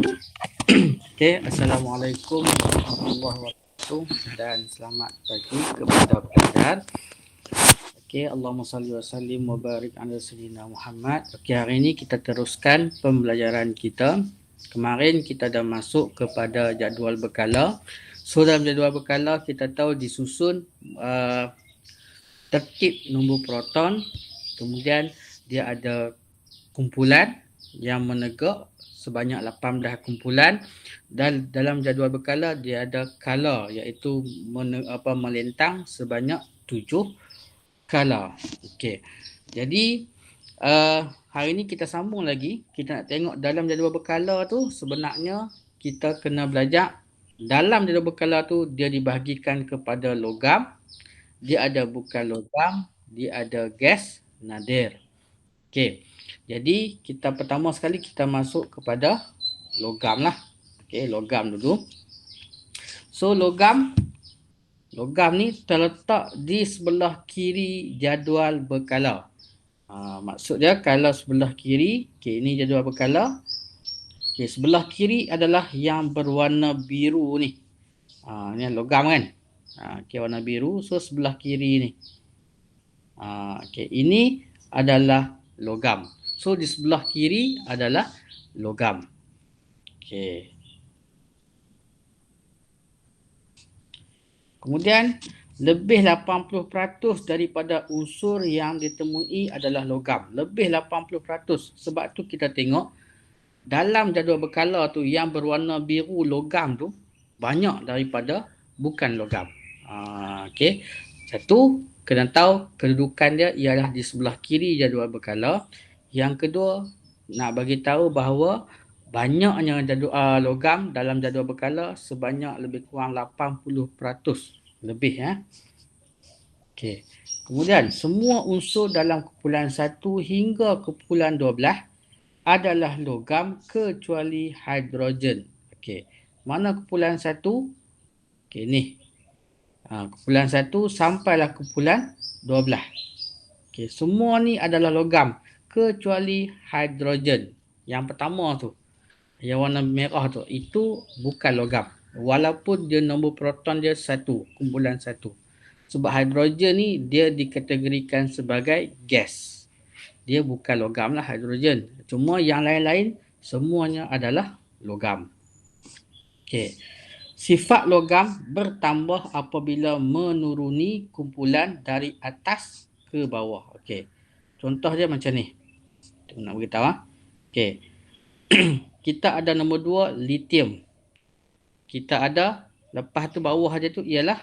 Okay, Assalamualaikum warahmatullahi wabarakatuh dan selamat pagi kepada pelajar. Okay, Allahumma salli wa sallim wa barik ala sayyidina Muhammad. Okay, hari ini kita teruskan pembelajaran kita. Kemarin kita dah masuk kepada jadual berkala. So dalam jadual berkala kita tahu disusun tertib nombor proton. Kemudian dia ada kumpulan yang menegak sebanyak 18 kumpulan, dan dalam jadual berkala dia ada kala iaitu melentang sebanyak 7 kala. Okey. Jadi hari ini kita sambung lagi. Kita nak tengok dalam jadual berkala tu sebenarnya kita kena belajar dalam jadual berkala tu dia dibahagikan kepada logam, dia ada bukan logam, dia ada gas nadir. Okey. Jadi kita pertama sekali kita masuk kepada logam lah. Okey, logam dulu. So logam ni terletak di sebelah kiri jadual berkala. Maksud dia kalau sebelah kiri, okey, ini jadual berkala. Okey, sebelah kiri adalah yang berwarna biru ni. Ni logam kan? Okey, warna biru. So sebelah kiri ni. Okey, ini adalah logam. So di sebelah kiri adalah logam. Okey. Kemudian lebih 80% daripada unsur yang ditemui adalah logam. Lebih 80%. Sebab tu kita tengok dalam jadual berkala tu yang berwarna biru logam tu banyak daripada bukan logam. Okey. Satu, kena tahu kedudukan dia ialah di sebelah kiri jadual berkala. Yang kedua, nak bagi tahu bahawa banyaknya jadual logam dalam jadual berkala sebanyak lebih kurang 80% lebih ya. Okey. Kemudian semua unsur dalam kumpulan 1 hingga kumpulan 12 adalah logam kecuali hidrogen. Okey. Mana kumpulan 1? Okey, ni. Kumpulan 1 sampailah kumpulan 12. Okey, semua ni adalah logam kecuali hidrogen. Yang pertama tu, yang warna merah tu, itu bukan logam. Walaupun dia nombor proton dia 1, kumpulan 1. Sebab hidrogen ni dia dikategorikan sebagai gas. Dia bukan logam lah hidrogen. Cuma yang lain-lain semuanya adalah logam. Okey. Sifat logam bertambah apabila menuruni kumpulan dari atas ke bawah. Okey. Contoh dia macam ni. Kita nak beritahu. Okey. Kita ada nombor 2 lithium. Kita ada lepas tu bawah dia tu ialah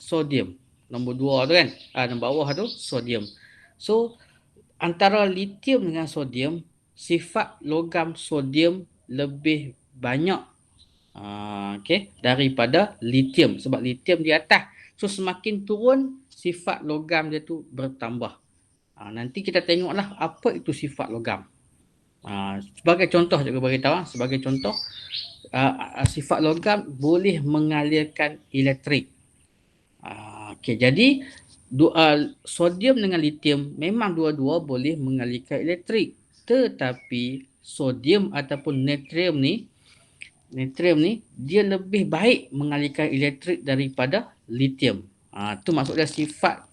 sodium. Nombor 2 tu kan. Nombor bawah tu sodium. So antara lithium dengan sodium, sifat logam sodium lebih banyak daripada lithium. Sebab lithium di atas. So semakin turun sifat logam dia tu bertambah. Nanti kita tengoklah apa itu sifat logam. Sebagai contoh juga beritahu. Sebagai contoh, sifat logam boleh mengalirkan elektrik. Okey, jadi sodium dengan lithium memang dua-dua boleh mengalirkan elektrik. Tetapi sodium ataupun natrium ni dia lebih baik mengalirkan elektrik daripada lithium. Tu maksudnya sifat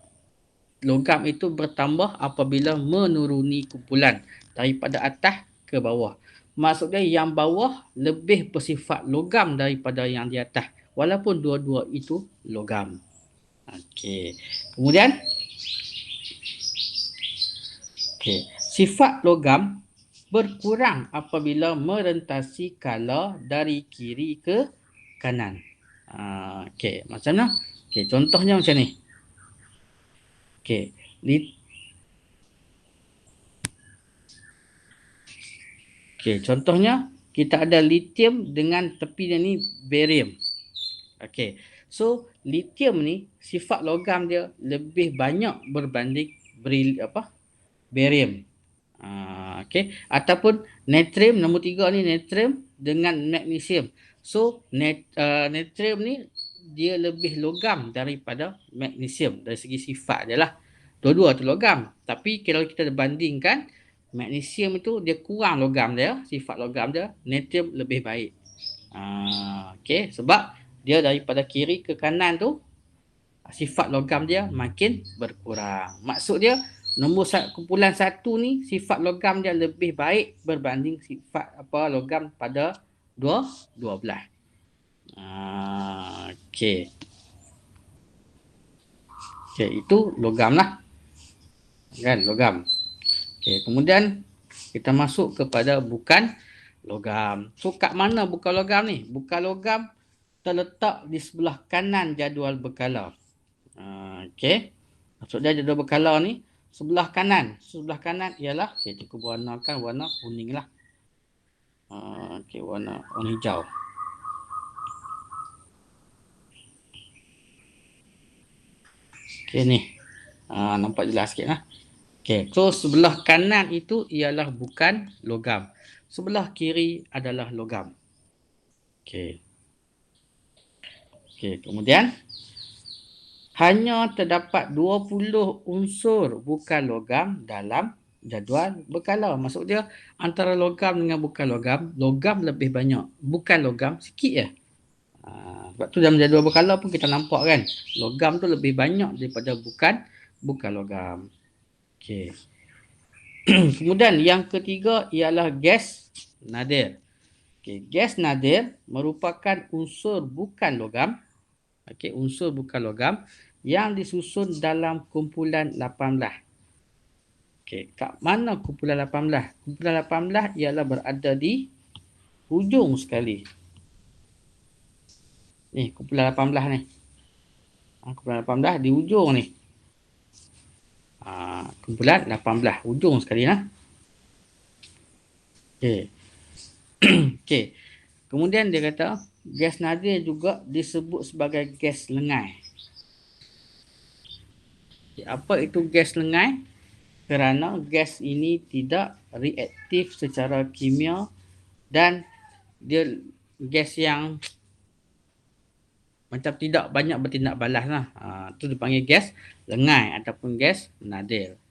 logam itu bertambah apabila menuruni kumpulan daripada atas ke bawah. Maksudnya yang bawah lebih bersifat logam daripada yang di atas. Walaupun dua-dua itu logam. Okey. Kemudian, sifat logam berkurang apabila merentasi kala dari kiri ke kanan. Okey, macam mana? Okey, contohnya macam ni. Okey, contohnya kita ada lithium dengan tepi dia ni barium. Okey. So lithium ni sifat logam dia lebih banyak berbanding barium. Okey, ataupun natrium nombor 3 ni, natrium dengan magnesium. So natrium ni dia lebih logam daripada magnesium dari segi sifat je lah. Dua-dua tu logam. Tapi kalau kita bandingkan Magnesium itu dia kurang logam dia, sifat logam dia, natrium lebih baik. Okey, sebab dia daripada kiri ke kanan tu sifat logam dia makin berkurang. Maksud dia kumpulan 1 ni sifat logam dia lebih baik berbanding sifat logam pada 12. Okey. Okey, itu logam lah. Kan, logam. Okey, kemudian kita masuk kepada bukan logam. So, kat mana bukan logam ni? Bukan logam terletak di sebelah kanan jadual berkala. Okey. Maksudnya jadual berkala ni sebelah kanan. Sebelah kanan ialah, okey, cikgu warnakan warna kuning lah. Okey, warna hijau. Okey ni. Nampak jelas sikit lah. Okey, so sebelah kanan itu ialah bukan logam. Sebelah kiri adalah logam. Okey. Okey, kemudian hanya terdapat 20 unsur bukan logam dalam jadual berkala. Maksud dia antara logam dengan bukan logam, logam lebih banyak. Bukan logam sikit je. Sebab tu dalam jadual berkala pun kita nampak kan, logam tu lebih banyak daripada bukan logam. Okey. Kemudian yang ketiga ialah gas nadir. Okey, gas nadir merupakan unsur bukan logam. Okey, unsur bukan logam yang disusun dalam kumpulan 18. Okey, kat mana kumpulan 18? Kumpulan 18 ialah berada di hujung sekali. Ni kumpulan 18 ni. Kumpulan 18 di hujung ni. Kumpulan 18 hujung sekali lah. Okey. Okey. Kemudian dia kata gas nadir juga disebut sebagai gas lengai. Okay, apa itu gas lengai? Kerana gas ini tidak reaktif secara kimia dan dia gas yang macam tidak banyak bertindak balas lah. Itu dipanggil gas lengai ataupun gas nadir.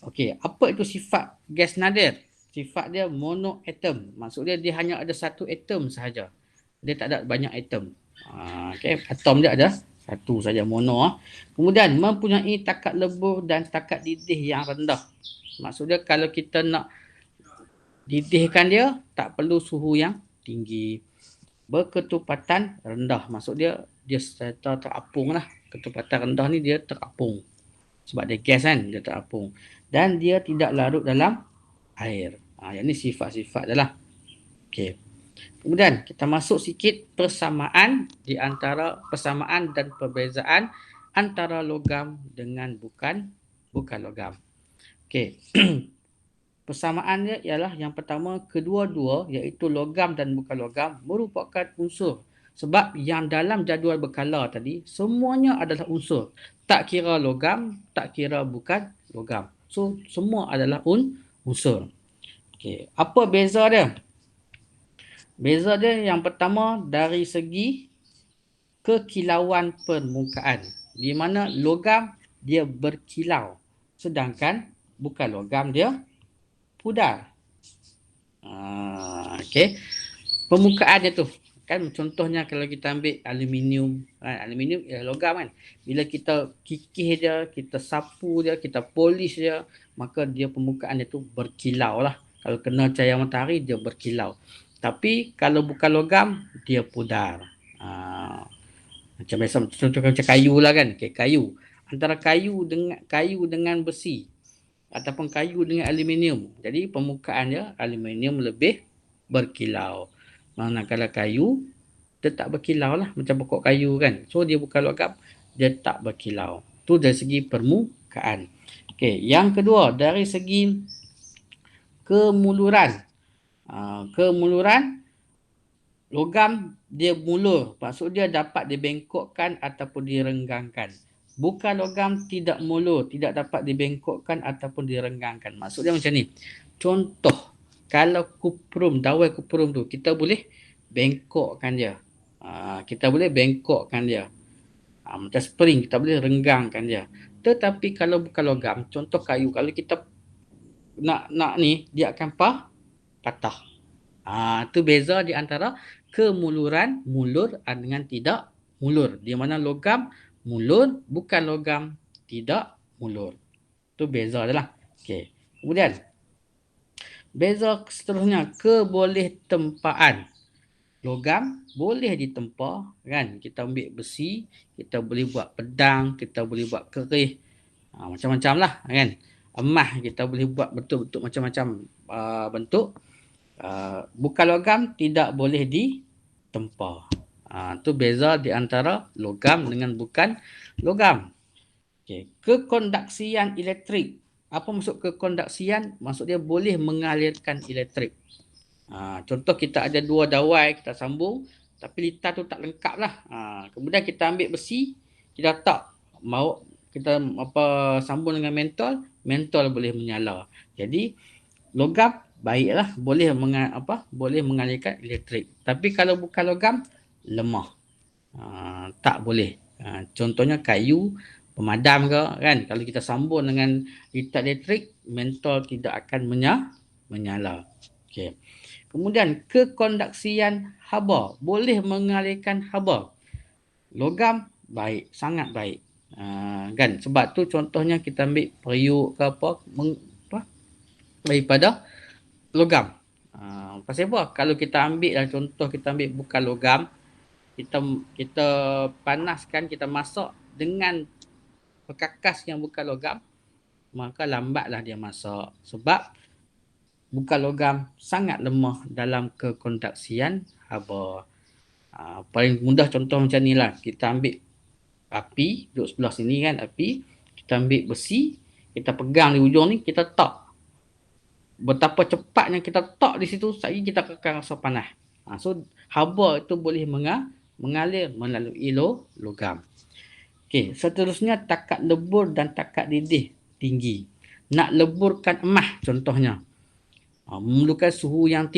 Okey, apa itu sifat gas nadir? Sifat dia monoatom. Maksud dia hanya ada satu atom sahaja. Dia tak ada banyak atom. Okey, atom dia ada satu saja, mono. Kemudian mempunyai takat lebur dan takat didih yang rendah. Maksud dia kalau kita nak didihkan dia, tak perlu suhu yang tinggi. Berketupatan rendah. Maksud dia serta terapung lah. Ketupatan rendah ni dia terapung. Sebab dia gas kan, dia terapung. Dan dia tidak larut dalam air. Yang ni sifat-sifat dia lah. Okey. Kemudian kita masuk sikit persamaan di antara persamaan dan perbezaan antara logam dengan bukan logam. Okey. Persamaan dia ialah yang pertama, kedua-dua iaitu logam dan bukan logam merupakan unsur. Sebab yang dalam jadual berkala tadi semuanya adalah unsur. Tak kira logam, tak kira bukan logam. So semua adalah unsur. Okey, apa beza dia? Beza dia yang pertama dari segi kekilauan permukaan. Di mana logam dia berkilau. Sedangkan bukan logam dia pudar. Okey. Permukaannya tu. Kan contohnya kalau kita ambil aluminium. Aluminium ialah logam kan. Bila kita kikih dia, kita sapu dia, kita polish dia, maka dia permukaan dia tu berkilau lah. Kalau kena cahaya matahari, dia berkilau. Tapi kalau bukan logam, dia pudar. Macam biasa, contoh macam kayu lah kan. Okay, kayu. Antara kayu dengan besi ataupun kayu dengan aluminium. Jadi permukaan dia aluminium lebih berkilau. Manakala kayu dia tak berkilau lah macam pokok kayu kan. So dia bukan logam, dia tak berkilau. Tu dari segi permukaan. Okey, yang kedua dari segi kemuluran. Kemuluran logam dia mulur. Maksud dia dapat dibengkokkan ataupun direnggangkan. Bukan logam tidak mulur, tidak dapat dibengkokkan ataupun direnggangkan. Maksud dia macam ni. Contoh, kalau kuprum, dawai kuprum tu, kita boleh bengkokkan dia. Kita boleh bengkokkan dia. Macam spring, kita boleh renggangkan dia. Tetapi kalau bukan logam, contoh kayu, kalau kita nak ni dia akan patah. Tu beza di antara kemuluran mulur dengan tidak mulur. Di mana logam mulur, bukan logam tidak mulur. Tu beza dia lah. Okey. Kemudian beza seterusnya, keboleh tempaan. Logam boleh ditempa kan. Kita ambil besi, kita boleh buat pedang, kita boleh buat kerih. Macam-macam lah kan. Emas kita boleh buat betul-betul macam-macam bentuk. Bukan logam tidak boleh ditempa. Tu beza di antara logam dengan bukan logam. Okay. Kekondaksian elektrik. Apa maksud kekondaksian? Maksud dia boleh mengalirkan elektrik. Contoh kita ada dua dawai kita sambung, tapi litar tu tak lengkap lah. Kemudian kita ambil besi, kita letak, kita sambung dengan mentol boleh menyala. Jadi logam baiklah, boleh mengalirkan elektrik. Tapi kalau bukan logam, lemah. Tak boleh. Contohnya kayu pemadam ke kan, kalau kita sambung dengan litar elektrik, mentol tidak akan menyala. Okey. Kemudian kekondaksian haba, boleh mengalirkan haba. Logam baik, sangat baik. Kan, sebab tu contohnya kita ambil periuk ke apa daripada logam. Pasal apa? Kalau kita ambil contoh, kita ambil bukan logam, kita panaskan, kita masak dengan perkakas yang bukan logam, maka lambatlah dia masak. Sebab bukan logam sangat lemah dalam kekondaksian haba. Paling mudah contoh macam ni lah. Kita ambil api, duduk sebelah sini kan api. Kita ambil besi, kita pegang di ujung ni, kita tak. Betapa cepatnya kita tak di situ, saja kita akan rasa panas. So haba itu boleh mengalir melalui logam. Okey, seterusnya takat lebur dan takat didih tinggi. Nak leburkan emas contohnya, memerlukan suhu yang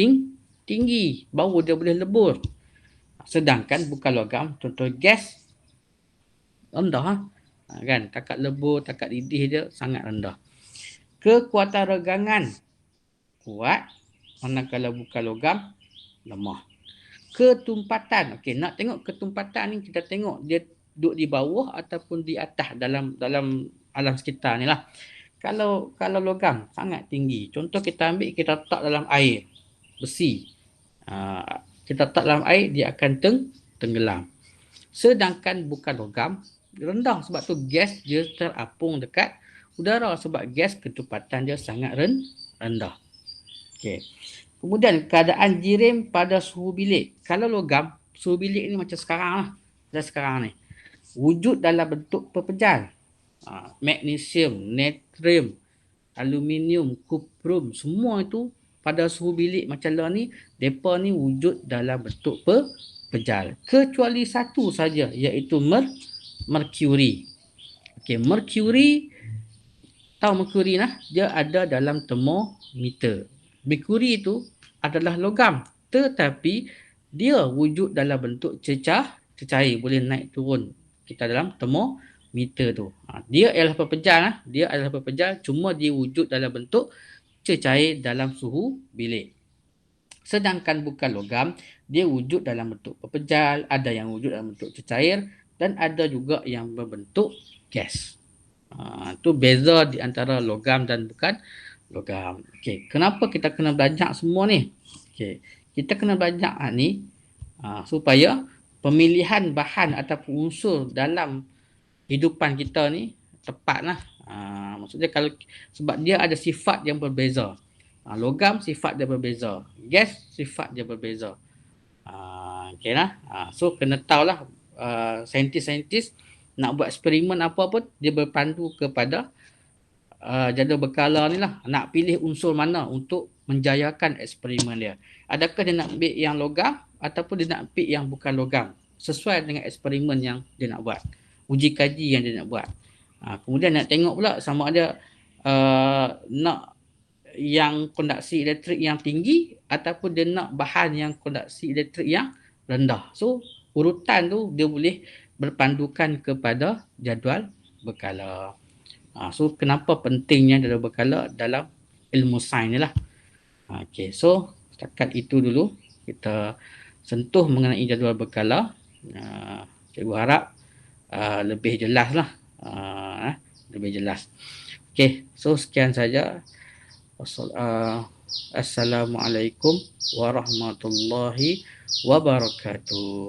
tinggi baru dia boleh lebur. Sedangkan bukan logam, contoh gas, rendah kan. Takat lebur, takat didih dia sangat rendah. Kekuatan regangan kuat, manakala bukan logam lemah. Ketumpatan, okey, nak tengok ketumpatan ni, kita tengok dia duduk di bawah ataupun di atas dalam alam sekitar ni lah. Kalau logam sangat tinggi, contoh kita ambil, kita letak dalam air, besi, kita letak dalam air, dia akan tenggelam. Sedangkan bukan logam rendah, sebab tu gas dia terapung dekat udara, sebab gas ketumpatan dia sangat rendah. Okey. Kemudian keadaan jirim pada suhu bilik. Kalau logam, suhu bilik ni macam sekarang lah, sekarang ni, wujud dalam bentuk pepejal. Magnesium, natrium, aluminium, kuprum, semua itu pada suhu bilik macam lah ni, mereka ni wujud dalam bentuk pepejal. Kecuali satu saja, iaitu merkuri. Okey, merkuri, tahu merkuri lah, dia ada dalam termometer. Merkuri itu adalah logam, tetapi dia wujud dalam bentuk cecair, boleh naik turun kita dalam termometer tu. Dia adalah pepejal, cuma dia wujud dalam bentuk cecair dalam suhu bilik. Sedangkan bukan logam, dia wujud dalam bentuk pepejal, ada yang wujud dalam bentuk cecair, dan ada juga yang berbentuk gas. Tu beza di antara logam dan bukan logam. Okey, kenapa kita kena belajar semua ni? Okey, kita kena belajar ni supaya pemilihan bahan ataupun unsur dalam hidupan kita ni tepatlah. Maksudnya sebab dia ada sifat yang berbeza. Logam sifat dia berbeza, gas sifat dia berbeza. Okeylah. So kena tahulah, saintis-saintis nak buat eksperimen apa pun, dia berpandu kepada jadual berkala ni lah, nak pilih unsur mana untuk menjayakan eksperimen dia. Adakah dia nak ambil yang logam ataupun dia nak ambil yang bukan logam, sesuai dengan eksperimen yang dia nak buat, uji kaji yang dia nak buat. Kemudian nak tengok pula sama ada nak yang kondaksi elektrik yang tinggi ataupun dia nak bahan yang kondaksi elektrik yang rendah. So urutan tu dia boleh berpandukan kepada jadual berkala. So kenapa pentingnya jadual berkala dalam ilmu sains ni lah. Okey, so setakat itu dulu kita sentuh mengenai jadual berkala. Cikgu harap lebih jelas lah. Lebih jelas. Okey, so sekian saja. Assalamualaikum warahmatullahi wabarakatuh.